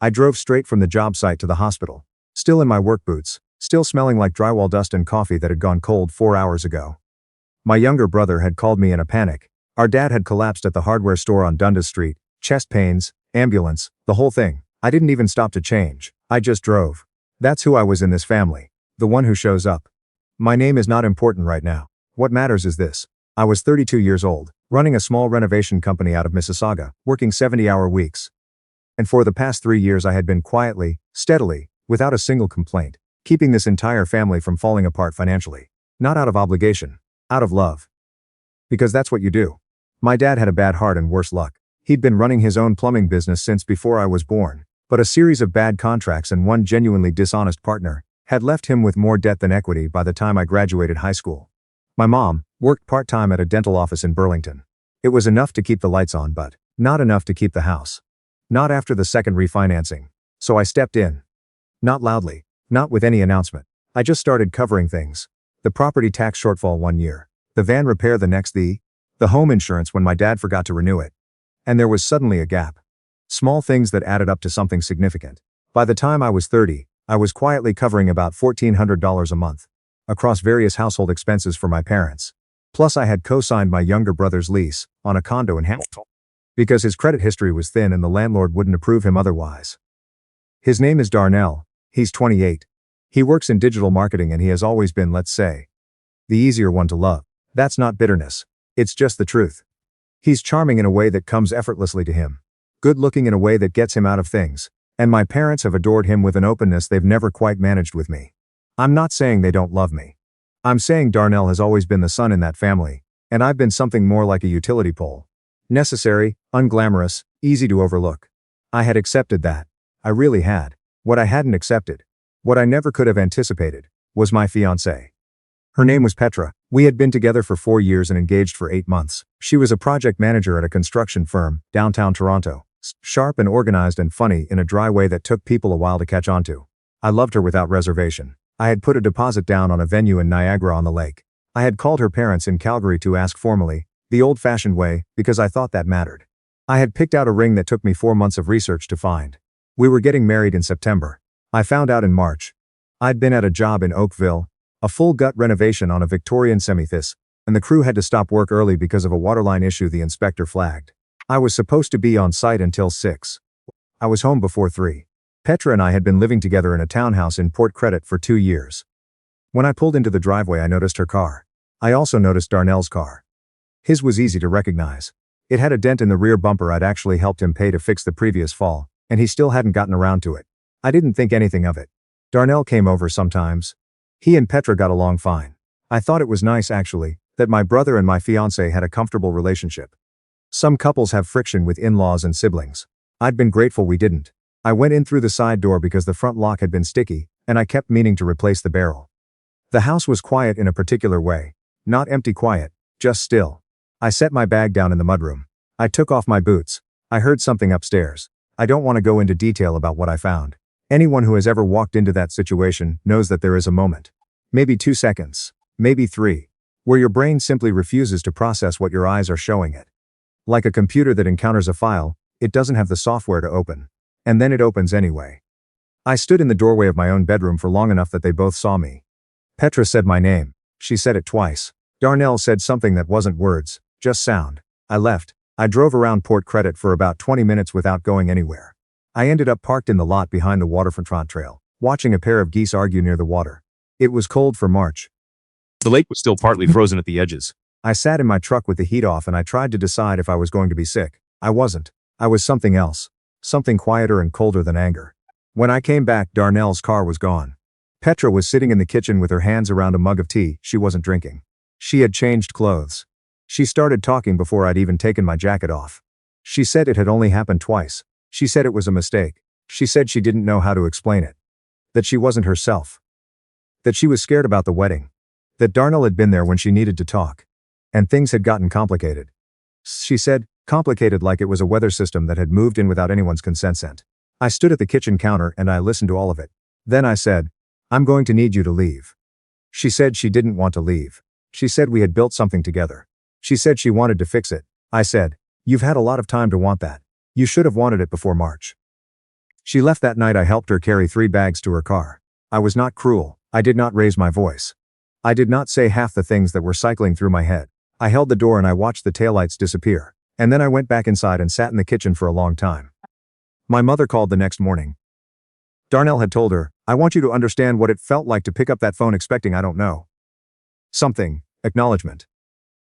I drove straight from the job site to the hospital. Still in my work boots, still smelling like drywall dust and coffee that had gone cold 4 hours ago. My younger brother had called me in a panic. Our dad had collapsed at the hardware store on Dundas Street, chest pains, ambulance, the whole thing. I didn't even stop to change. I just drove. That's who I was in this family. The one who shows up. My name is not important right now. What matters is this. I was 32 years old, running a small renovation company out of Mississauga, working 70-hour weeks. And for the past 3 years I had been quietly, steadily, without a single complaint, keeping this entire family from falling apart financially. Not out of obligation. Out of love. Because that's what you do. My dad had a bad heart and worse luck. He'd been running his own plumbing business since before I was born, but a series of bad contracts and one genuinely dishonest partner had left him with more debt than equity by the time I graduated high school. My mom worked part-time at a dental office in Burlington. It was enough to keep the lights on, but not enough to keep the house. Not after the second refinancing. So I stepped in. Not loudly, not with any announcement. I just started covering things. The property tax shortfall 1 year. The van repair the next, the home insurance when my dad forgot to renew it. And there was suddenly a gap. Small things that added up to something significant. By the time I was 30, I was quietly covering about $1,400 a month. Across various household expenses for my parents. Plus I had co-signed my younger brother's lease on a condo in Hamilton. Because his credit history was thin and the landlord wouldn't approve him otherwise. His name is Darnell. He's 28. He works in digital marketing and he has always been, let's say, the easier one to love. That's not bitterness. It's just the truth. He's charming in a way that comes effortlessly to him. Good looking in a way that gets him out of things. And my parents have adored him with an openness they've never quite managed with me. I'm not saying they don't love me. I'm saying Darnell has always been the son in that family, and I've been something more like a utility pole. Necessary, unglamorous, easy to overlook. I had accepted that. I really had. What I hadn't accepted, what I never could have anticipated, was my fiancée. Her name was Petra. We had been together for 4 years and engaged for 8 months. She was a project manager at a construction firm, downtown Toronto. Sharp and organized and funny in a dry way that took people a while to catch on to. I loved her without reservation. I had put a deposit down on a venue in Niagara-on-the-Lake. I had called her parents in Calgary to ask formally, the old-fashioned way, because I thought that mattered. I had picked out a ring that took me 4 months of research to find. We were getting married in September. I found out in March. I'd been at a job in Oakville, a full gut renovation on a Victorian semi-this, and the crew had to stop work early because of a waterline issue the inspector flagged. I was supposed to be on site until 6. I was home before 3. Petra and I had been living together in a townhouse in Port Credit for 2 years. When I pulled into the driveway I noticed her car. I also noticed Darnell's car. His was easy to recognize. It had a dent in the rear bumper I'd actually helped him pay to fix the previous fall, and he still hadn't gotten around to it. I didn't think anything of it. Darnell came over sometimes. He and Petra got along fine. I thought it was nice actually, that my brother and my fiancée had a comfortable relationship. Some couples have friction with in-laws and siblings. I'd been grateful we didn't. I went in through the side door because the front lock had been sticky, and I kept meaning to replace the barrel. The house was quiet in a particular way. Not empty quiet, just still. I set my bag down in the mudroom. I took off my boots. I heard something upstairs. I don't want to go into detail about what I found. Anyone who has ever walked into that situation knows that there is a moment. Maybe 2 seconds. Maybe 3. Where your brain simply refuses to process what your eyes are showing it. Like a computer that encounters a file, it doesn't have the software to open. And then it opens anyway. I stood in the doorway of my own bedroom for long enough that they both saw me. Petra said my name. She said it twice. Darnell said something that wasn't words, just sound. I left. I drove around Port Credit for about 20 minutes without going anywhere. I ended up parked in the lot behind the waterfront trail, watching a pair of geese argue near the water. It was cold for March. The lake was still partly frozen at the edges. I sat in my truck with the heat off and I tried to decide if I was going to be sick. I wasn't. I was something else. Something quieter and colder than anger. When I came back, Darnell's car was gone. Petra was sitting in the kitchen with her hands around a mug of tea she wasn't drinking. She had changed clothes. She started talking before I'd even taken my jacket off. She said it had only happened twice. She said it was a mistake. She said she didn't know how to explain it. That she wasn't herself. That she was scared about the wedding. That Darnell had been there when she needed to talk. And things had gotten complicated. She said, complicated like it was a weather system that had moved in without anyone's consent. I stood at the kitchen counter and I listened to all of it. Then I said, I'm going to need you to leave. She said she didn't want to leave. She said we had built something together. She said she wanted to fix it. I said, you've had a lot of time to want that. You should have wanted it before March. She left that night. I helped her carry 3 bags to her car. I was not cruel. I did not raise my voice. I did not say half the things that were cycling through my head. I held the door and I watched the taillights disappear. And then I went back inside and sat in the kitchen for a long time. My mother called the next morning. Darnell had told her, "I want you to understand what it felt like to pick up that phone expecting I don't know something, acknowledgement.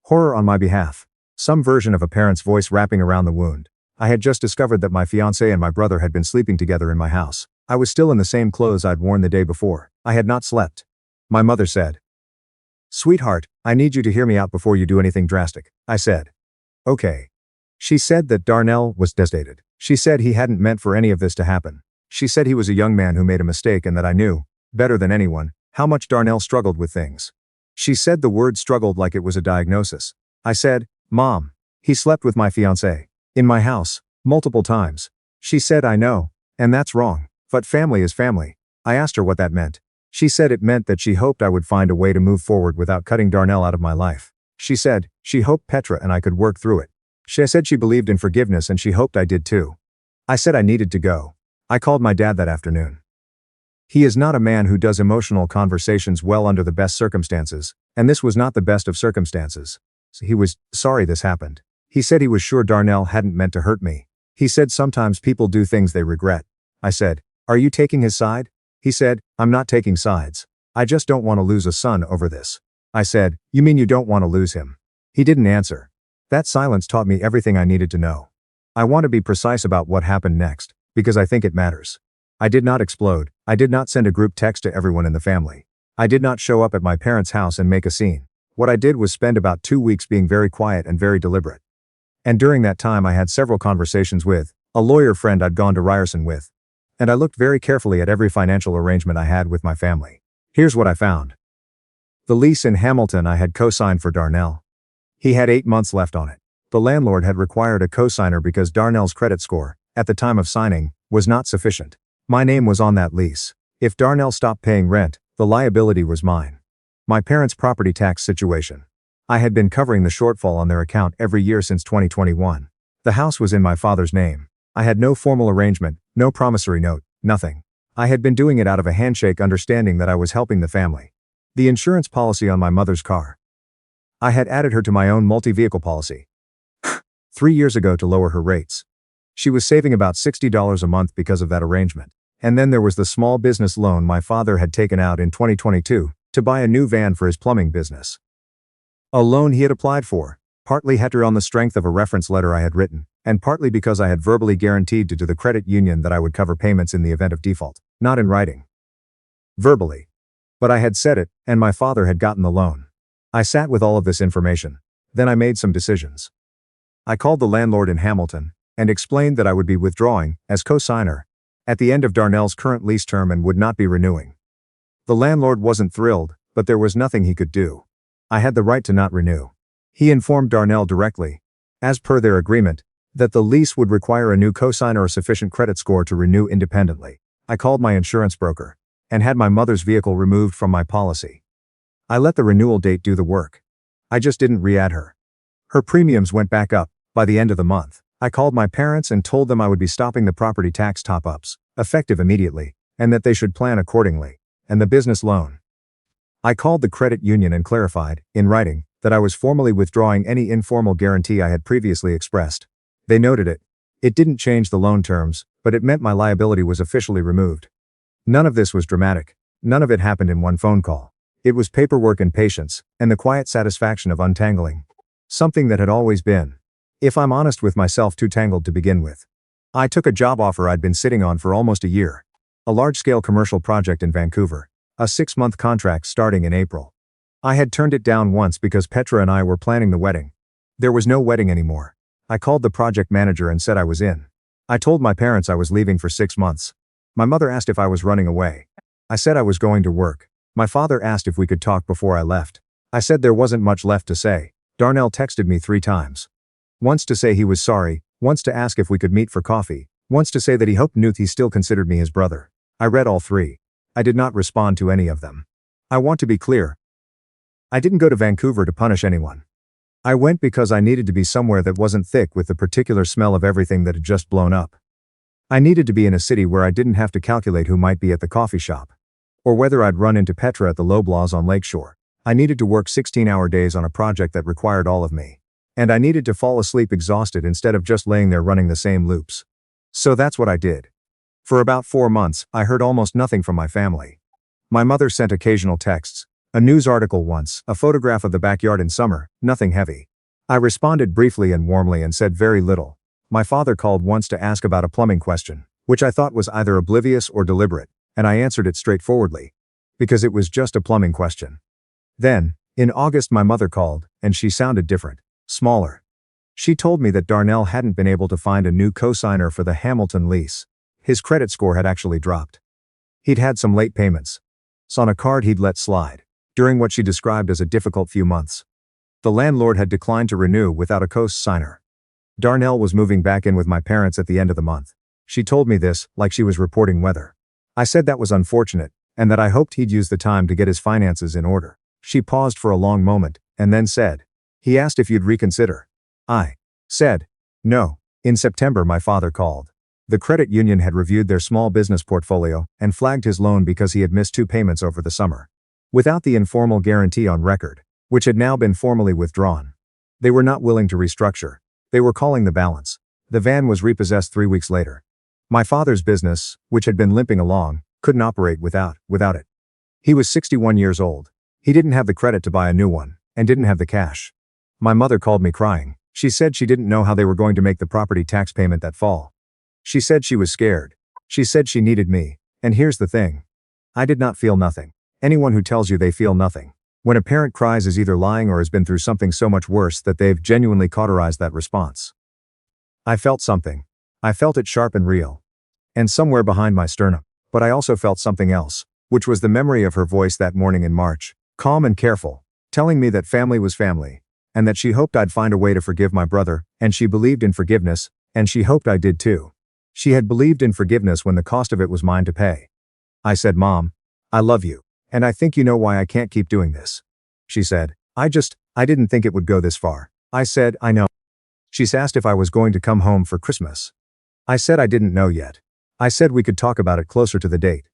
Horror on my behalf. Some version of a parent's voice wrapping around the wound. I had just discovered that my fiancée and my brother had been sleeping together in my house. I was still in the same clothes I'd worn the day before. I had not slept. My mother said, "Sweetheart, I need you to hear me out before you do anything drastic." I said, "Okay." She said that Darnell was devastated. She said he hadn't meant for any of this to happen. She said he was a young man who made a mistake and that I knew, better than anyone, how much Darnell struggled with things. She said the word struggled like it was a diagnosis. I said, "Mom, he slept with my fiancée. In my house, multiple times." She said, "I know, and that's wrong, but family is family." I asked her what that meant. She said it meant that she hoped I would find a way to move forward without cutting Darnell out of my life. She said, she hoped Petra and I could work through it. She said she believed in forgiveness and she hoped I did too. I said I needed to go. I called my dad that afternoon. He is not a man who does emotional conversations well under the best circumstances, and this was not the best of circumstances. So he was sorry this happened. He said he was sure Darnell hadn't meant to hurt me. He said sometimes people do things they regret. I said, "Are you taking his side?" He said, "I'm not taking sides. I just don't want to lose a son over this." I said, "You mean you don't want to lose him?" He didn't answer. That silence taught me everything I needed to know. I want to be precise about what happened next, because I think it matters. I did not explode. I did not send a group text to everyone in the family. I did not show up at my parents' house and make a scene. What I did was spend about 2 weeks being very quiet and very deliberate. And during that time I had several conversations with a lawyer friend I'd gone to Ryerson with. And I looked very carefully at every financial arrangement I had with my family. Here's what I found. The lease in Hamilton I had co-signed for Darnell. He had 8 months left on it. The landlord had required a co-signer because Darnell's credit score, at the time of signing, was not sufficient. My name was on that lease. If Darnell stopped paying rent, the liability was mine. My parents' property tax situation. I had been covering the shortfall on their account every year since 2021. The house was in my father's name. I had no formal arrangement, no promissory note, nothing. I had been doing it out of a handshake understanding that I was helping the family. The insurance policy on my mother's car. I had added her to my own multi-vehicle policy 3 years ago to lower her rates. She was saving about $60 a month because of that arrangement. And then there was the small business loan my father had taken out in 2022 to buy a new van for his plumbing business. A loan he had applied for, partly on the strength of a reference letter I had written, and partly because I had verbally guaranteed to the credit union that I would cover payments in the event of default, not in writing. Verbally. But I had said it, and my father had gotten the loan. I sat with all of this information. Then I made some decisions. I called the landlord in Hamilton and explained that I would be withdrawing, as co-signer, at the end of Darnell's current lease term and would not be renewing. The landlord wasn't thrilled, but there was nothing he could do. I had the right to not renew. He informed Darnell directly, as per their agreement, that the lease would require a new co-signer or sufficient credit score to renew independently. I called my insurance broker and had my mother's vehicle removed from my policy. I let the renewal date do the work. I just didn't re-add her. Her premiums went back up by the end of the month. I called my parents and told them I would be stopping the property tax top-ups, effective immediately, and that they should plan accordingly, and the business loan. I called the credit union and clarified, in writing, that I was formally withdrawing any informal guarantee I had previously expressed. They noted it. It didn't change the loan terms, but it meant my liability was officially removed. None of this was dramatic. None of it happened in one phone call. It was paperwork and patience, and the quiet satisfaction of untangling. Something that had always been, if I'm honest with myself, too tangled to begin with. I took a job offer I'd been sitting on for almost a year. A large-scale commercial project in Vancouver. A 6-month contract starting in April. I had turned it down once because Petra and I were planning the wedding. There was no wedding anymore. I called the project manager and said I was in. I told my parents I was leaving for 6 months. My mother asked if I was running away. I said I was going to work. My father asked if we could talk before I left. I said there wasn't much left to say. Darnell texted me 3 times. Once to say he was sorry, once to ask if we could meet for coffee, once to say that he hoped he still considered me his brother. I read all 3. I did not respond to any of them. I want to be clear. I didn't go to Vancouver to punish anyone. I went because I needed to be somewhere that wasn't thick with the particular smell of everything that had just blown up. I needed to be in a city where I didn't have to calculate who might be at the coffee shop. Or whether I'd run into Petra at the Loblaws on Lakeshore. I needed to work 16-hour days on a project that required all of me. And I needed to fall asleep exhausted instead of just laying there running the same loops. So that's what I did. For about 4 months, I heard almost nothing from my family. My mother sent occasional texts, a news article once, a photograph of the backyard in summer, nothing heavy. I responded briefly and warmly and said very little. My father called once to ask about a plumbing question, which I thought was either oblivious or deliberate, and I answered it straightforwardly. Because it was just a plumbing question. Then, in August my mother called, and she sounded different, smaller. She told me that Darnell hadn't been able to find a new co-signer for the Hamilton lease. His credit score had actually dropped. He'd had some late payments on a card he'd let slide, during what she described as a difficult few months. The landlord had declined to renew without a co-signer. Darnell was moving back in with my parents at the end of the month. She told me this, like she was reporting weather. I said that was unfortunate, and that I hoped he'd use the time to get his finances in order. She paused for a long moment, and then said, "He asked if you'd reconsider." I said, "No." In September my father called. The credit union had reviewed their small business portfolio and flagged his loan because he had missed 2 payments over the summer. Without the informal guarantee on record, which had now been formally withdrawn. They were not willing to restructure. They were calling the balance. The van was repossessed 3 weeks later. My father's business, which had been limping along, couldn't operate without it. He was 61 years old. He didn't have the credit to buy a new one, and didn't have the cash. My mother called me crying. She said she didn't know how they were going to make the property tax payment that fall. She said she was scared. She said she needed me. And here's the thing. I did not feel nothing. Anyone who tells you they feel nothing when a parent cries is either lying or has been through something so much worse that they've genuinely cauterized that response. I felt something. I felt it sharp and real. And somewhere behind my sternum. But I also felt something else, which was the memory of her voice that morning in March, calm and careful, telling me that family was family, and that she hoped I'd find a way to forgive my brother, and she believed in forgiveness, and she hoped I did too. She had believed in forgiveness when the cost of it was mine to pay. I said, "Mom, I love you, and I think you know why I can't keep doing this." She said, I didn't think it would go this far." I said, "I know." She asked if I was going to come home for Christmas. I said I didn't know yet. I said we could talk about it closer to the date.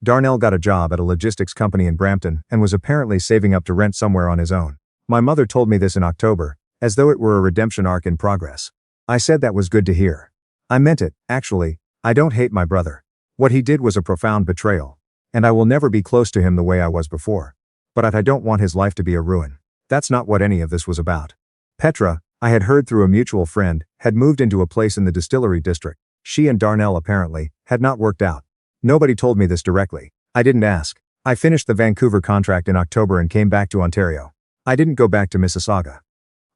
Darnell got a job at a logistics company in Brampton and was apparently saving up to rent somewhere on his own. My mother told me this in October, as though it were a redemption arc in progress. I said that was good to hear. I meant it, actually. I don't hate my brother. What he did was a profound betrayal. And I will never be close to him the way I was before. But I don't want his life to be a ruin. That's not what any of this was about. Petra, I had heard through a mutual friend, had moved into a place in the distillery district. She and Darnell apparently had not worked out. Nobody told me this directly. I didn't ask. I finished the Vancouver contract in October and came back to Ontario. I didn't go back to Mississauga.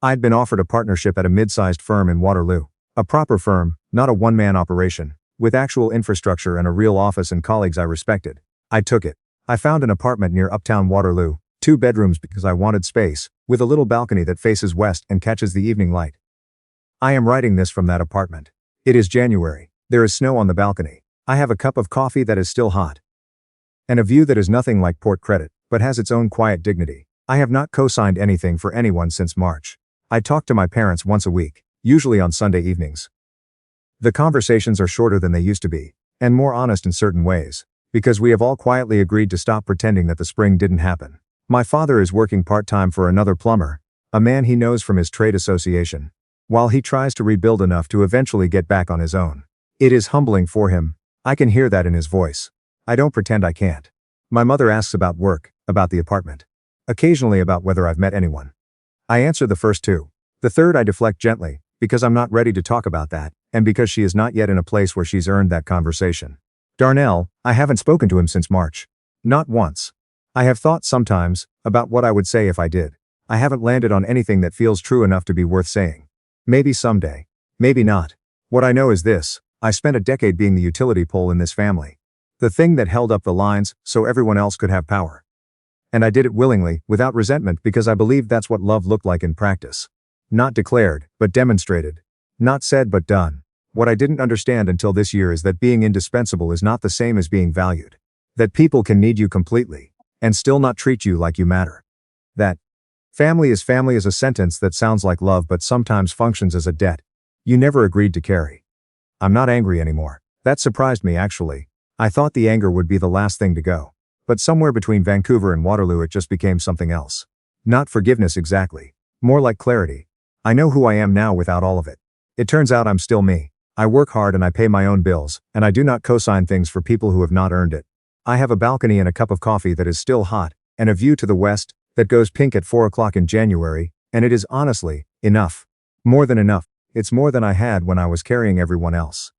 I'd been offered a partnership at a mid-sized firm in Waterloo. A proper firm, not a one-man operation, with actual infrastructure and a real office and colleagues I respected. I took it. I found an apartment near uptown Waterloo, 2 bedrooms because I wanted space, with a little balcony that faces west and catches the evening light. I am writing this from that apartment. It is January. There is snow on the balcony. I have a cup of coffee that is still hot. And a view that is nothing like Port Credit, but has its own quiet dignity. I have not co-signed anything for anyone since March. I talk to my parents once a week, usually on Sunday evenings. The conversations are shorter than they used to be, and more honest in certain ways, because we have all quietly agreed to stop pretending that the spring didn't happen. My father is working part-time for another plumber, a man he knows from his trade association, while he tries to rebuild enough to eventually get back on his own. It is humbling for him. I can hear that in his voice. I don't pretend I can't. My mother asks about work, about the apartment. Occasionally about whether I've met anyone. I answer the first 2. The third I deflect gently, because I'm not ready to talk about that, and because she is not yet in a place where she's earned that conversation. Darnell, I haven't spoken to him since March. Not once. I have thought sometimes about what I would say if I did. I haven't landed on anything that feels true enough to be worth saying. Maybe someday. Maybe not. What I know is this: I spent a decade being the utility pole in this family. The thing that held up the lines so everyone else could have power. And I did it willingly, without resentment, because I believed that's what love looked like in practice. Not declared, but demonstrated. Not said but done. What I didn't understand until this year is that being indispensable is not the same as being valued. That people can need you completely, and still not treat you like you matter. That family is a sentence that sounds like love but sometimes functions as a debt you never agreed to carry. I'm not angry anymore. That surprised me actually. I thought the anger would be the last thing to go. But somewhere between Vancouver and Waterloo it just became something else. Not forgiveness exactly. More like clarity. I know who I am now without all of it. It turns out I'm still me. I work hard and I pay my own bills, and I do not co-sign things for people who have not earned it. I have a balcony and a cup of coffee that is still hot, and a view to the west that goes pink at 4 o'clock in January, and it is honestly enough. More than enough. It's more than I had when I was carrying everyone else.